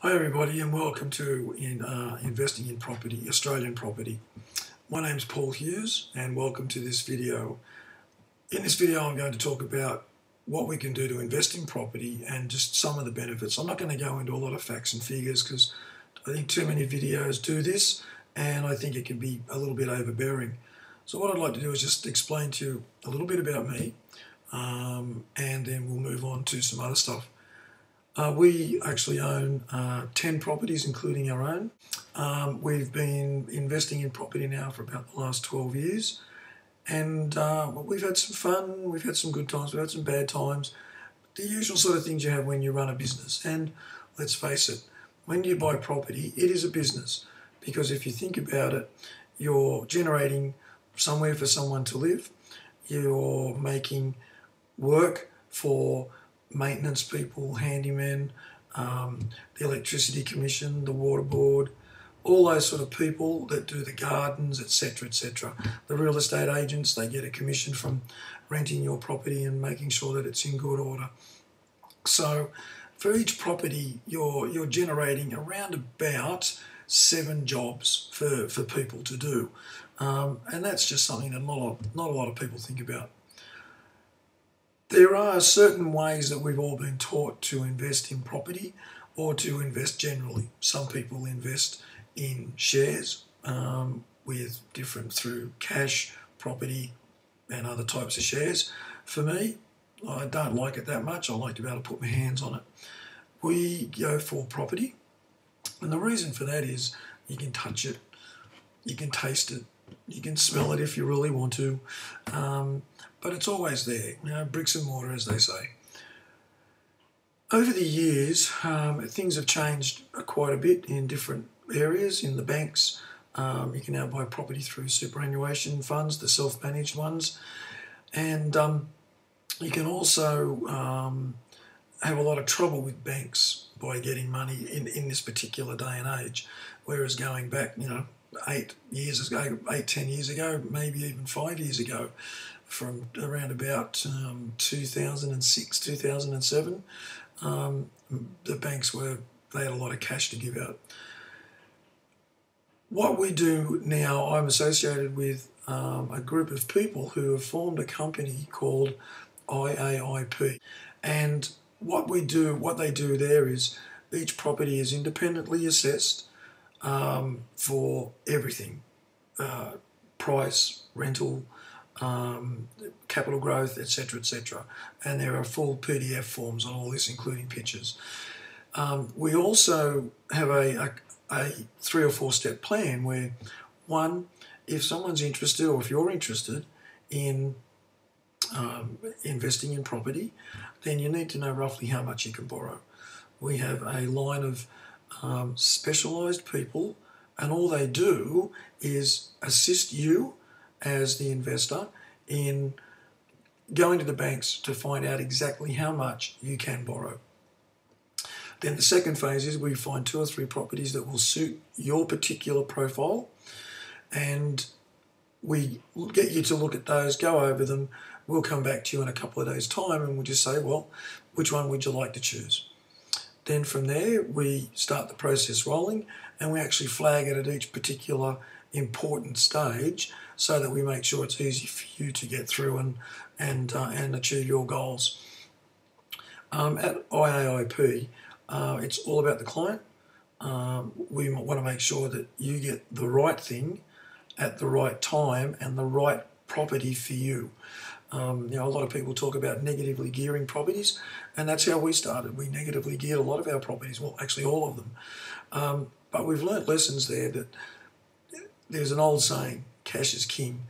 Hi everybody and welcome to Investing in Property, Australian Property. My name's Paul Hughes and welcome to this video. In this video I'm going to talk about what we can do to invest in property and just some of the benefits. I'm not going to go into a lot of facts and figures because I think too many videos do this and I think it can be a little bit overbearing. So what I'd like to do is just explain to you a little bit about me and then we'll move on to some other stuff. We actually own 10 properties, including our own. We've been investing in property now for about the last 12 years. And we've had some fun, we've had some good times, we've had some bad times. The usual sort of things you have when you run a business. And let's face it, when you buy property, it is a business. Because if you think about it, you're generating somewhere for someone to live. You're making work for maintenance people, handymen, the electricity commission, the water board, all those sort of people that do the gardens, etc., etc. The real estate agents, they get a commission from renting your property and making sure that it's in good order. So for each property, you're generating around about 7 jobs for people to do. And that's just something that not a lot of people think about. There are certain ways that we've all been taught to invest in property or to invest generally. Some people invest in shares with different through cash, property and other types of shares. For me, I don't like it that much. I like to be able to put my hands on it. We go for property, and the reason for that is you can touch it, you can taste it, you can smell it if you really want to. But it's always there, bricks and mortar, as they say. Over the years, things have changed quite a bit in different areas. In the banks, you can now buy property through superannuation funds, the self-managed ones. And you can also have a lot of trouble with banks by getting money in this particular day and age. Whereas going back, 8 years ago, 10 years ago, maybe even 5 years ago, from around about 2006, 2007, the banks they had a lot of cash to give out. What we do now, I'm associated with a group of people who have formed a company called IAIP. And what they do there is each property is independently assessed for everything, price, rental, capital growth, etc., etc. And there are full PDF forms on all this, including pictures. We also have a 3 or 4 step plan where, one, if someone's interested or if you're interested in investing in property, then you need to know roughly how much you can borrow. We have a line of specialised people, and all they do is assist you as the investor in going to the banks to find out exactly how much you can borrow. Then the second phase is we find 2 or 3 properties that will suit your particular profile, and we get you to look at those, go over them. We'll come back to you in a couple of days' time and we'll just say, well, which one would you like to choose? Then from there, we start the process rolling and we actually flag it at each particular important stage so that we make sure it's easy for you to get through and achieve your goals. At IAIP, it's all about the client. We want to make sure that you get the right thing at the right time and the right property for you. A lot of people talk about negatively gearing properties, and that's how we started. We negatively geared a lot of our properties, well, actually all of them. But we've learnt lessons there that there's an old saying, cash is king,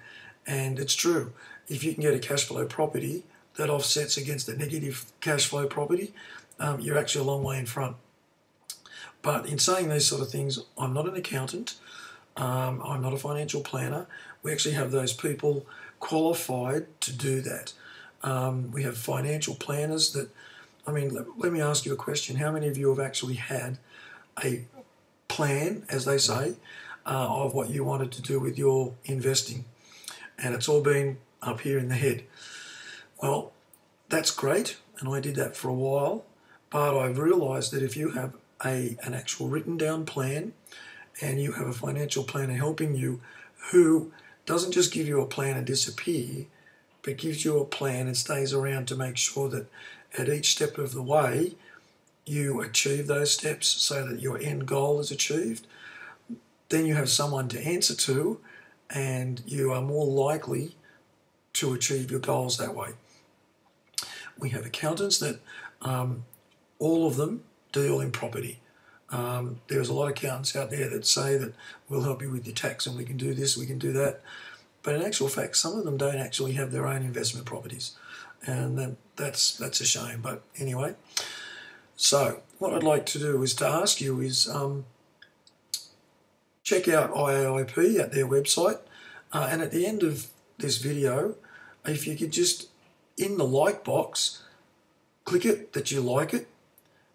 and it's true. If you can get a cash flow property that offsets against a negative cash flow property, you're actually a long way in front. But in saying these sort of things, I'm not an accountant, I'm not a financial planner. We actually have those people qualified to do that. We have financial planners that, let me ask you a question. How many of you have actually had a plan, as they say, of what you wanted to do with your investing? And it's all been up here in the head. Well, that's great, and I did that for a while, but I've realised that if you have an actual written down plan, and you have a financial planner helping you who doesn't just give you a plan and disappear, but gives you a plan and stays around to make sure that at each step of the way you achieve those steps so that your end goal is achieved, then you have someone to answer to and you are more likely to achieve your goals that way. We have accountants that all of them deal in property. There's a lot of accountants out there that say that we'll help you with your tax and we can do this, we can do that. But in actual fact, some of them don't actually have their own investment properties. And that's a shame. But anyway, so what I'd like to do is to ask you is check out IAIP at their website. And at the end of this video, if you could just, in the like box, click it that you like it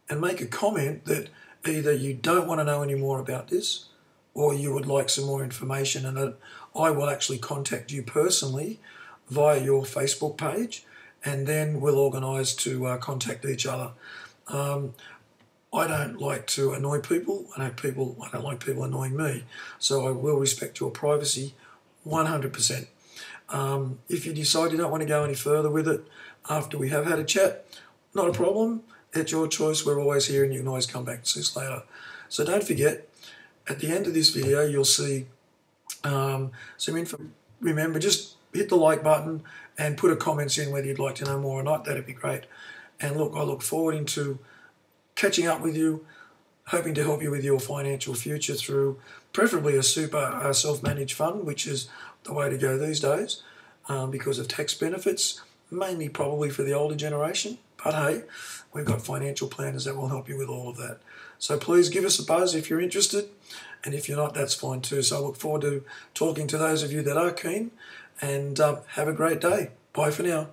and make a comment that either you don't want to know any more about this or you would like some more information, and that I will actually contact you personally via your Facebook page, and then we'll organise to contact each other. I don't like to annoy people. I don't like people annoying me, so I will respect your privacy 100%. If you decide you don't want to go any further with it after we have had a chat, not a problem. It's your choice. We're always here and you can always come back and see us later. So don't forget, at the end of this video, you'll see some info. Remember, just hit the like button and put a comments in whether you'd like to know more or not. That'd be great. And look, I look forward to catching up with you, hoping to help you with your financial future through preferably a super self-managed fund, which is the way to go these days because of tax benefits, mainly probably for the older generation. But hey, we've got financial planners that will help you with all of that. So please give us a buzz if you're interested, and if you're not, that's fine too. So I look forward to talking to those of you that are keen, and have a great day. Bye for now.